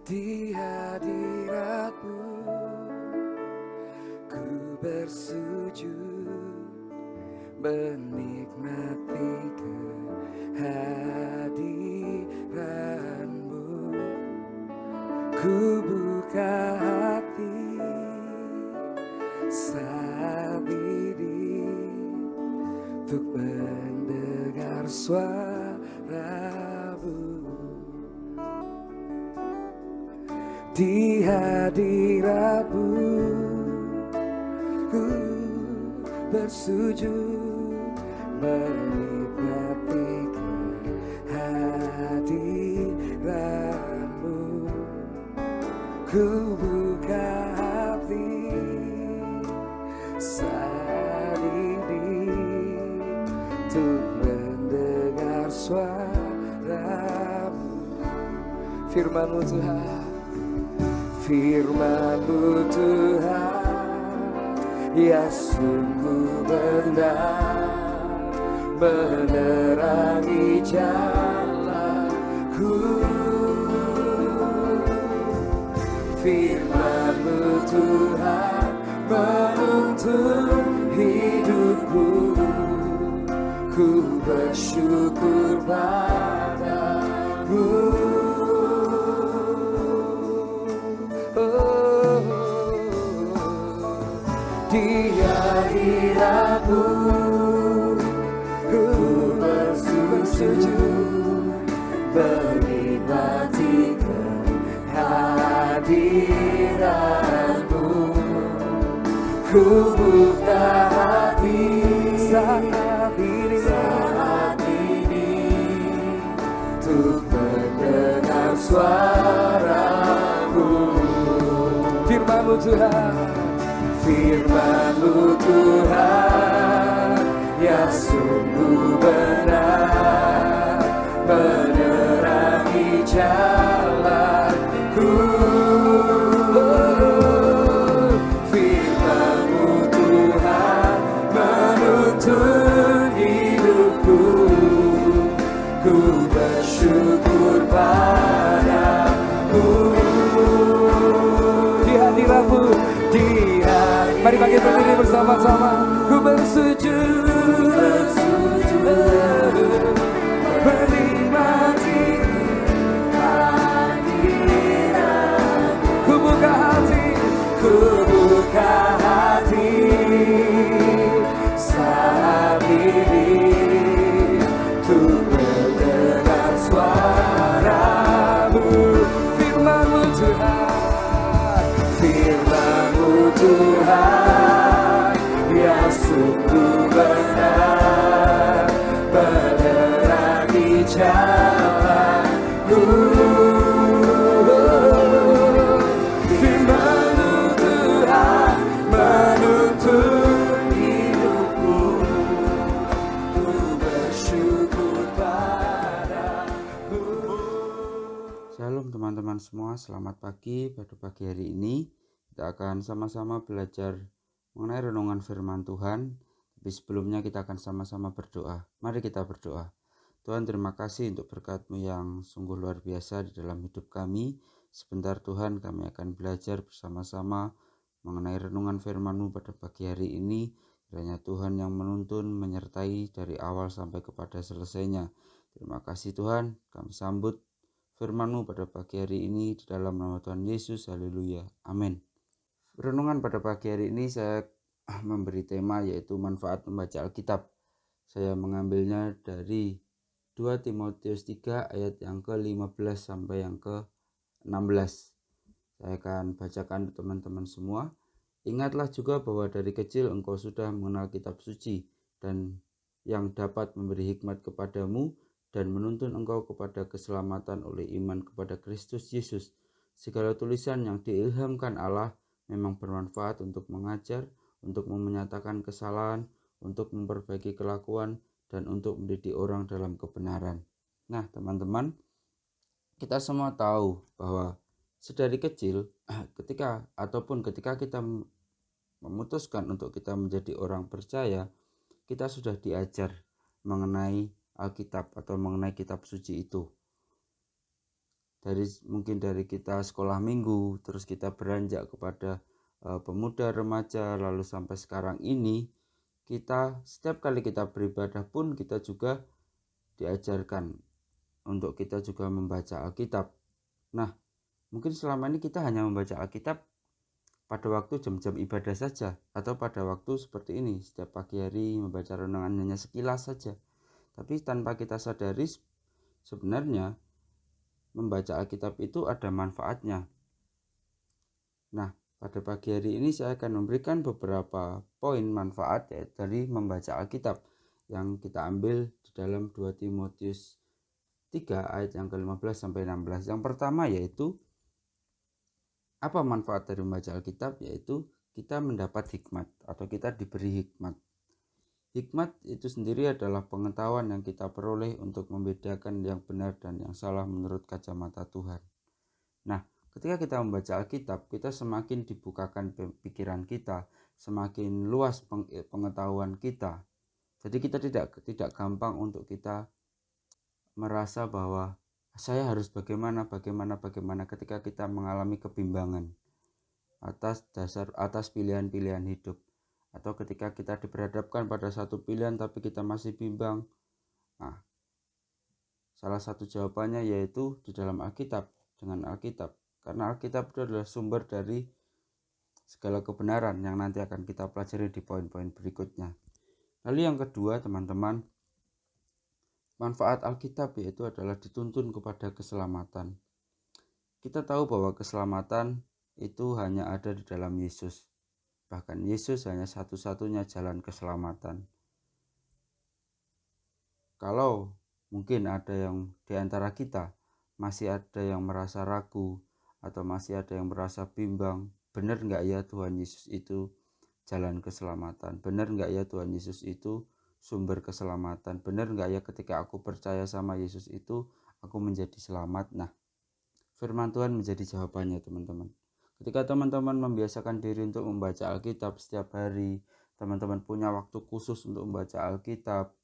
Di hadirat-Mu ku bersujud, menikmati kehadiran-Mu. Ku buka hati saat ini untuk mendengar suara-Mu. Di hadirat-Mu ku bersujud, menikmati kehadiran-Mu. Ku buka hati saat ini untuk mendengar suara-Mu. Firman-Mu Tuhan, Firman-Mu Tuhan, ya sungguh benar, menerangi jalanku. Firman-Mu Tuhan, menuntun hidupku. Ku bersyukur padamu. Di hadirat-Mu ku bersujud, menikmati kehadiran-Mu. Ku buka hati saat ini untuk mendengar suara-Mu. Firman-Mu Tuhan, Firman-Mu Tuhan, ya sungguh benar, menerangi jalanku. Firman-Mu Tuhan, menuntun hidupku. Ku bersyukur padamu. Di hadirat-Mu, mari bangkit berdiri bersama-sama. Ku bersujud, menikmati hadirat-Mu. Ku buka hati saat ini untuk mendengar suara-Mu. Firman-Mu Tuhan, Firman-Mu Tuhan, ya sungguh benar, menerangi jalanku. Firman-Mu Tuhan, menuntun hidupku. Ku bersyukur padamu. Shalom teman-teman semua, selamat pagi. Pada pagi hari ini kita akan sama-sama belajar mengenai renungan firman Tuhan. Tapi sebelumnya kita akan sama-sama berdoa. Mari kita berdoa. Tuhan, terima kasih untuk berkat-Mu yang sungguh luar biasa di dalam hidup kami. Sebentar Tuhan, kami akan belajar bersama-sama mengenai renungan firman-Mu pada pagi hari ini. Kiranya Tuhan yang menuntun, menyertai dari awal sampai kepada selesainya. Terima kasih Tuhan, kami sambut firman-Mu pada pagi hari ini di dalam nama Tuhan Yesus. Haleluya. Amin. Renungan pada pagi hari ini saya memberi tema yaitu manfaat membaca Alkitab. Saya mengambilnya dari 2 Timotius 3 ayat yang ke-15 sampai yang ke-16. Saya akan bacakan untuk teman-teman semua. Ingatlah juga bahwa dari kecil engkau sudah mengenal kitab suci dan yang dapat memberi hikmat kepadamu dan menuntun engkau kepada keselamatan oleh iman kepada Kristus Yesus. Segala tulisan yang diilhamkan Allah memang bermanfaat untuk mengajar, untuk menyatakan kesalahan, untuk memperbaiki kelakuan, dan untuk mendidik orang dalam kebenaran. Nah teman-teman, kita semua tahu bahwa sedari kecil ketika kita memutuskan untuk kita menjadi orang percaya, kita sudah diajar mengenai Alkitab atau mengenai kitab suci itu. mungkin dari kita sekolah minggu, terus kita beranjak kepada pemuda remaja, lalu sampai sekarang ini, kita setiap kali kita beribadah pun kita juga diajarkan untuk kita juga membaca Alkitab. Nah, mungkin selama ini kita hanya membaca Alkitab pada waktu jam-jam ibadah saja, atau pada waktu seperti ini setiap pagi hari membaca renungan hanya sekilas saja. Tapi tanpa kita sadari, sebenarnya membaca Alkitab itu ada manfaatnya. Nah, pada pagi hari ini saya akan memberikan beberapa poin manfaat dari membaca Alkitab yang kita ambil di dalam 2 Timotius 3 ayat yang ke-15 sampai 16. Yang pertama yaitu apa manfaat dari membaca Alkitab? Yaitu kita mendapat hikmat atau kita diberi hikmat. Hikmat itu sendiri adalah pengetahuan yang kita peroleh untuk membedakan yang benar dan yang salah menurut kacamata Tuhan. Nah, ketika kita membaca Alkitab, kita semakin dibukakan pikiran kita, semakin luas pengetahuan kita. Jadi kita tidak gampang untuk kita merasa bahwa saya harus bagaimana ketika kita mengalami kebimbangan atas pilihan-pilihan hidup, atau ketika kita diperhadapkan pada satu pilihan tapi kita masih bimbang. Nah, salah satu jawabannya yaitu di dalam Alkitab, dengan Alkitab, karena Alkitab itu adalah sumber dari segala kebenaran yang nanti akan kita pelajari di poin-poin berikutnya. Lalu yang kedua, teman-teman, manfaat Alkitab yaitu adalah dituntun kepada keselamatan. Kita tahu bahwa keselamatan itu hanya ada di dalam Yesus. Bahkan Yesus hanya satu-satunya jalan keselamatan. Kalau mungkin ada yang di antara kita masih ada yang merasa ragu atau masih ada yang merasa bimbang, benar nggak ya Tuhan Yesus itu jalan keselamatan? Benar nggak ya Tuhan Yesus itu sumber keselamatan? Benar nggak ya ketika aku percaya sama Yesus itu aku menjadi selamat? Nah, firman Tuhan menjadi jawabannya, teman-teman. Ketika teman-teman membiasakan diri untuk membaca Alkitab setiap hari, teman-teman punya waktu khusus untuk membaca Alkitab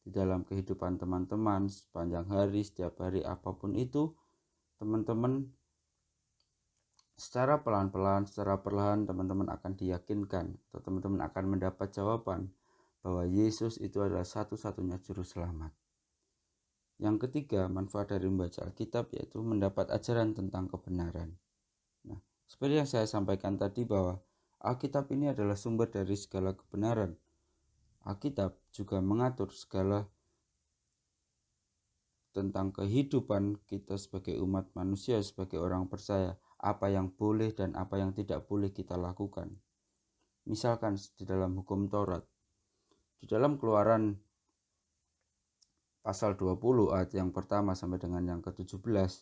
di dalam kehidupan teman-teman sepanjang hari, setiap hari, apapun itu, teman-teman secara pelan-pelan, secara perlahan teman-teman akan diyakinkan atau teman-teman akan mendapat jawaban bahwa Yesus itu adalah satu-satunya juru selamat. Yang ketiga, manfaat dari membaca Alkitab yaitu mendapat ajaran tentang kebenaran. Nah, seperti yang saya sampaikan tadi bahwa Alkitab ini adalah sumber dari segala kebenaran. Alkitab juga mengatur segala tentang kehidupan kita sebagai umat manusia, sebagai orang percaya, apa yang boleh dan apa yang tidak boleh kita lakukan. Misalkan di dalam hukum Taurat, di dalam Keluaran pasal 20 ayat yang pertama sampai dengan yang ke-17,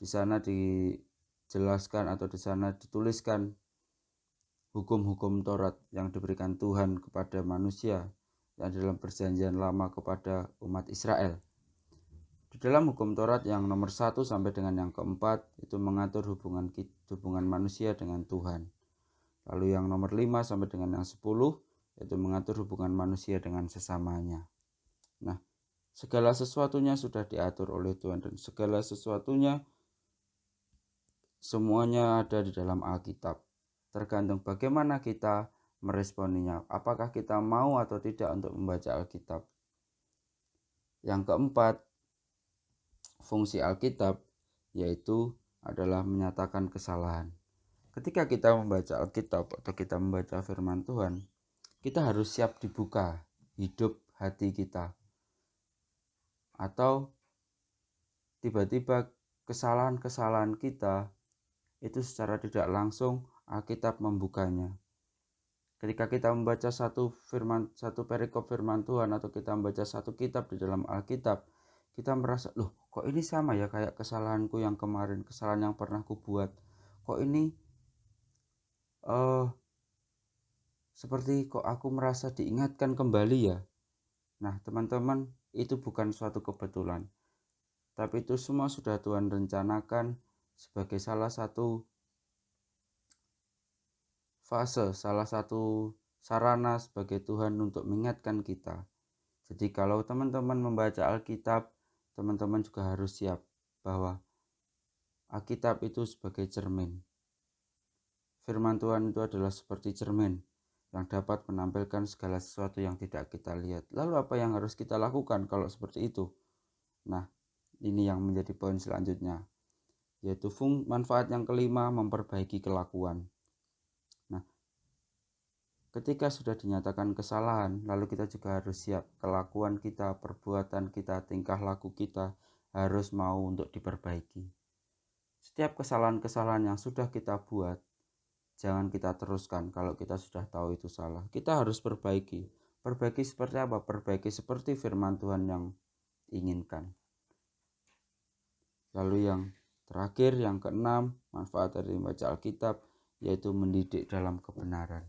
di sana dijelaskan atau di sana dituliskan hukum-hukum Taurat yang diberikan Tuhan kepada manusia yang dalam perjanjian lama kepada umat Israel. Di dalam hukum Taurat yang nomor 1 sampai dengan yang keempat itu mengatur hubungan manusia dengan Tuhan. Lalu yang nomor 5 sampai dengan yang 10 itu mengatur hubungan manusia dengan sesamanya. Nah, segala sesuatunya sudah diatur oleh Tuhan dan segala sesuatunya semuanya ada di dalam Alkitab. Tergantung bagaimana kita meresponinya. Apakah kita mau atau tidak untuk membaca Alkitab. Yang keempat, fungsi Alkitab yaitu adalah menyatakan kesalahan. Ketika kita membaca Alkitab atau kita membaca firman Tuhan, kita harus siap dibuka hidup hati kita. Atau tiba-tiba kesalahan-kesalahan kita itu secara tidak langsung Alkitab membukanya. Ketika kita membaca satu perikop firman Tuhan atau kita membaca satu kitab di dalam Alkitab, kita merasa, loh kok ini sama ya kayak kesalahanku yang kemarin, kesalahan yang pernah ku buat. Kok ini seperti kok aku merasa diingatkan kembali ya. Nah, teman-teman, itu bukan suatu kebetulan. Tapi itu semua sudah Tuhan rencanakan sebagai salah satu fase, salah satu sarana sebagai Tuhan untuk mengingatkan kita. Jadi kalau teman-teman membaca Alkitab, teman-teman juga harus siap bahwa Alkitab itu sebagai cermin. Firman Tuhan itu adalah seperti cermin yang dapat menampilkan segala sesuatu yang tidak kita lihat. Lalu apa yang harus kita lakukan kalau seperti itu? Nah, ini yang menjadi poin selanjutnya, yaitu manfaat yang kelima, memperbaiki kelakuan. Nah, ketika sudah dinyatakan kesalahan, lalu kita juga harus siap kelakuan kita, perbuatan kita, tingkah laku kita harus mau untuk diperbaiki. Setiap kesalahan-kesalahan yang sudah kita buat, jangan kita teruskan kalau kita sudah tahu itu salah. Kita harus perbaiki. Perbaiki seperti apa? Perbaiki seperti firman Tuhan yang inginkan. Lalu yang terakhir, yang keenam, manfaat dari membaca Alkitab, yaitu mendidik dalam kebenaran.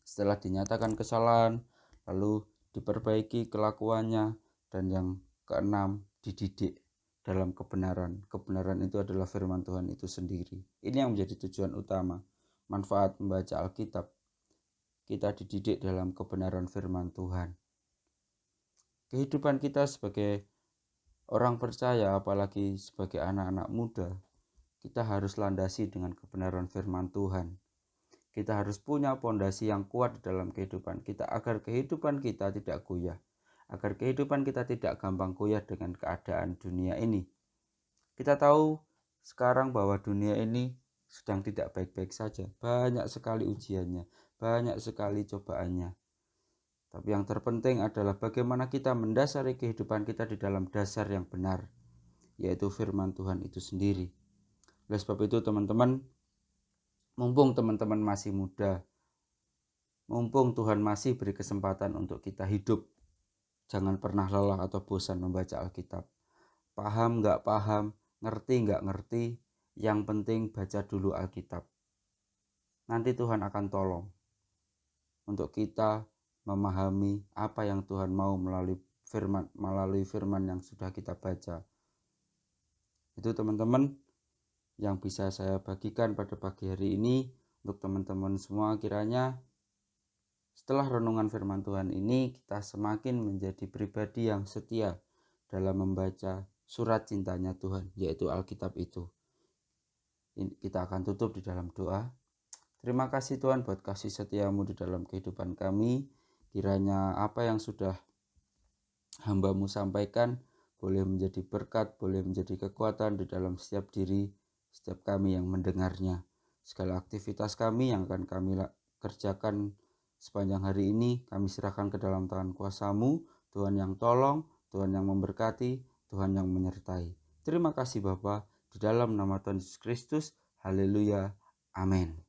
Setelah dinyatakan kesalahan, lalu diperbaiki kelakuannya, dan yang keenam, dididik dalam kebenaran. Kebenaran itu adalah firman Tuhan itu sendiri. Ini yang menjadi tujuan utama, manfaat membaca Alkitab. Kita dididik dalam kebenaran firman Tuhan. Kehidupan kita sebagai orang percaya, apalagi sebagai anak-anak muda, kita harus landasi dengan kebenaran firman Tuhan. Kita harus punya pondasi yang kuat dalam kehidupan kita agar kehidupan kita tidak goyah, agar kehidupan kita tidak gampang goyah dengan keadaan dunia ini. Kita tahu sekarang bahwa dunia ini sedang tidak baik-baik saja. Banyak sekali ujiannya, banyak sekali cobaannya. Tapi yang terpenting adalah bagaimana kita mendasari kehidupan kita di dalam dasar yang benar, yaitu firman Tuhan itu sendiri. Oleh sebab itu teman-teman, mumpung teman-teman masih muda, mumpung Tuhan masih beri kesempatan untuk kita hidup, jangan pernah lelah atau bosan membaca Alkitab. Paham nggak paham, ngerti nggak ngerti, yang penting baca dulu Alkitab. Nanti Tuhan akan tolong untuk kita memahami apa yang Tuhan mau melalui firman yang sudah kita baca. Itu teman-teman yang bisa saya bagikan pada pagi hari ini untuk teman-teman semua. Kiranya setelah renungan firman Tuhan ini kita semakin menjadi pribadi yang setia dalam membaca surat cintanya Tuhan, yaitu Alkitab itu. Kita akan tutup di dalam doa. Terima kasih Tuhan buat kasih setiamu di dalam kehidupan kami. Kiranya apa yang sudah hamba-Mu sampaikan boleh menjadi berkat, boleh menjadi kekuatan di dalam setiap diri, setiap kami yang mendengarnya. Segala aktivitas kami yang akan kami kerjakan sepanjang hari ini, kami serahkan ke dalam tangan kuasa-Mu. Tuhan yang tolong, Tuhan yang memberkati, Tuhan yang menyertai. Terima kasih Bapa, di dalam nama Tuhan Yesus Kristus. Haleluya. Amin.